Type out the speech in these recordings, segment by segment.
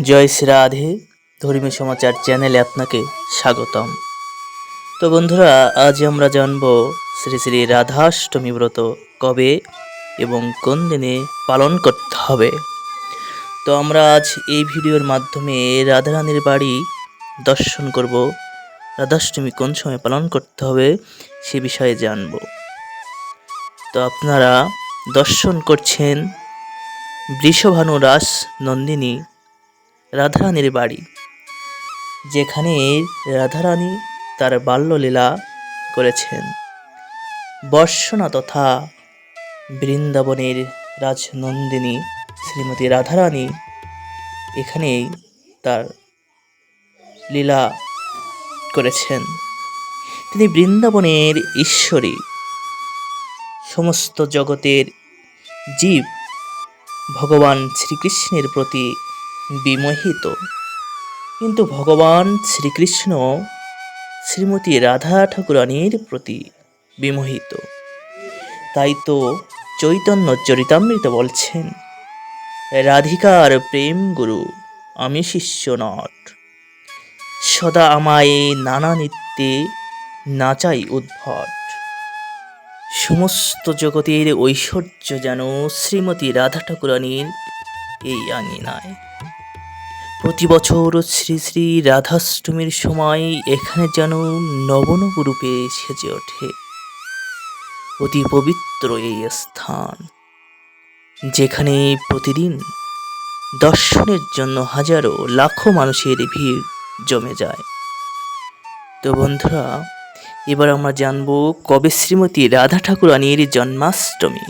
জয় শ্রী রাধে ধর্মীয় সমাচার চ্যানেলে আপনাকে স্বাগতম। তো বন্ধুরা, আজ আমরা জানব শ্রী শ্রী রাধাষ্টমী ব্রত কবে এবং কোন দিনে পালন করতে হবে। তো আমরা আজ এই ভিডিওর মাধ্যমে রাধারানীর বাড়ি দর্শন করব। রাধাষ্টমী কোন সময় পালন করতে হবে সে বিষয়ে জানব। তো আপনারা দর্শন করছেন বৃষভানু রাস নন্দিনী রাধারানীর বাড়ি, যেখানে রাধারানী তার বাল্যলীলা করেছেন। বর্ষনা তথা বৃন্দাবনের রাজনন্দিনী শ্রীমতী রাধারানী এখানেই তার লীলা করেছেন। তিনি বৃন্দাবনের ঈশ্বরী, সমস্ত জগতের জীব ভগবান শ্রীকৃষ্ণের প্রতি বিমোহিত, কিন্তু ভগবান শ্রীকৃষ্ণ শ্রীমতী রাধা ঠাকুরানীর প্রতি বিমোহিত। তাই তো চৈতন্য চরিতামৃত বলছেন, রাধিকার প্রেম গুরু আমি শিষ্য নট, সদা আমায় নানা নৃত্যে নাচাই উদ্ভট। সমস্ত জগতের ঐশ্বর্য যেন শ্রীমতী রাধা ঠাকুরানীর এই আঙিনায়। প্রতি বছর শ্রী শ্রী রাধাষ্টমীর সময় এখানে যেন নবনব রূপে সেজে ওঠে। অতি পবিত্র এই স্থান, যেখানে প্রতিদিন দর্শনের জন্য হাজারো লাখো মানুষের ভিড় জমে যায়। তো বন্ধুরা, এবার আমরা জানব কবে শ্রীমতী রাধা ঠাকুরানীর জন্মাষ্টমী।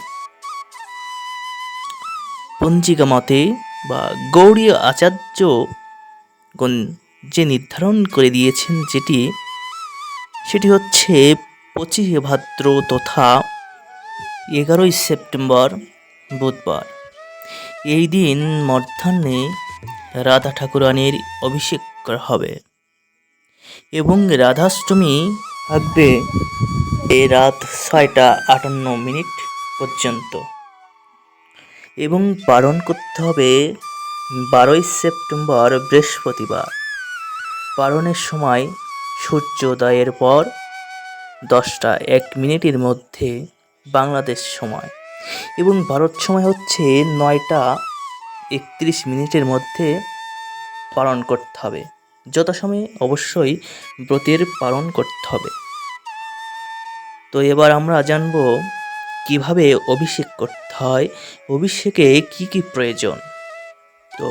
পঞ্জিকা মতে বা গৌড়ীয় আচার্যগণ যে নির্ধারণ করে দিয়েছেন সেটি হচ্ছে 25 ভাদ্র তথা 11 সেপ্টেম্বর বুধবার। এই দিন মধ্যাহ্নে রাধা ঠাকুরানীর অভিষেক করা হবে এবং রাধাষ্টমী থাকবে এই রাত 6টা 58 পর্যন্ত, এবং পালন করতে হবে 12 সেপ্টেম্বর বৃহস্পতিবার। পালনের সময় সূর্যোদয়ের পর 10টা 1 মধ্যে বাংলাদেশ সময়, এবং ভারত সময় হচ্ছে 9টা 31 মধ্যে পালন করতে হবে। যথাসময়ে অবশ্যই ব্রতের পালন করতে হবে। তো এবার আমরা জানব কিভাবে অভিষেক করতে হয়, অভিষেকে কি কি প্রয়োজন। তো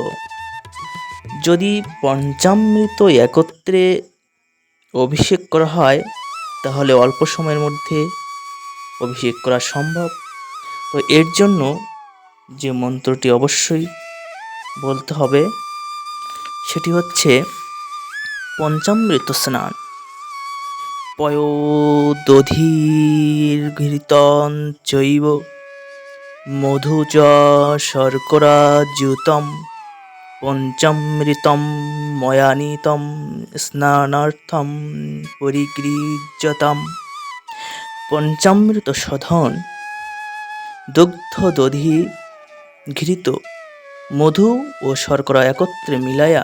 যদি পঞ্চামৃত একত্রে অভিষেক করা হয় তাহলে অল্প সময়ের মধ্যে অভিষেক করা সম্ভব। তো এর জন্য যে মন্ত্রটি অবশ্যই বলতে হবে সেটি হচ্ছে পঞ্চামৃত স্নান। পয়োদধির্ঘৃতং চৈব মধু চ শর্করা যুতম পঞ্চামৃতম ময়ানিতম স্নানার্থম পরিগৃহ্যতাম। পঞ্চামৃত শোধন দুগ্ধ দধি ঘৃত মধু ও শর্করা একত্রে মিলাইয়া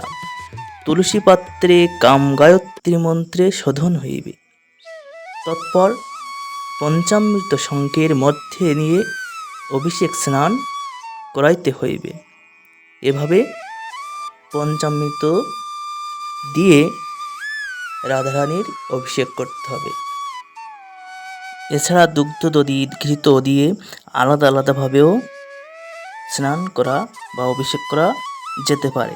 তুলসী পাত্রে কামগায়ত্রী মন্ত্রে শোধন হইবে। তৎপর পঞ্চামৃত শঙ্কের মধ্যে নিয়ে অভিষেক স্নান করাইতে হইবে। এভাবে পঞ্চামৃত দিয়ে রাধারানীর অভিষেক করতে হবে। এছাড়া দুগ্ধ দধি ঘৃত দিয়ে আলাদা আলাদাভাবেও স্নান করা বা অভিষেক করা যেতে পারে।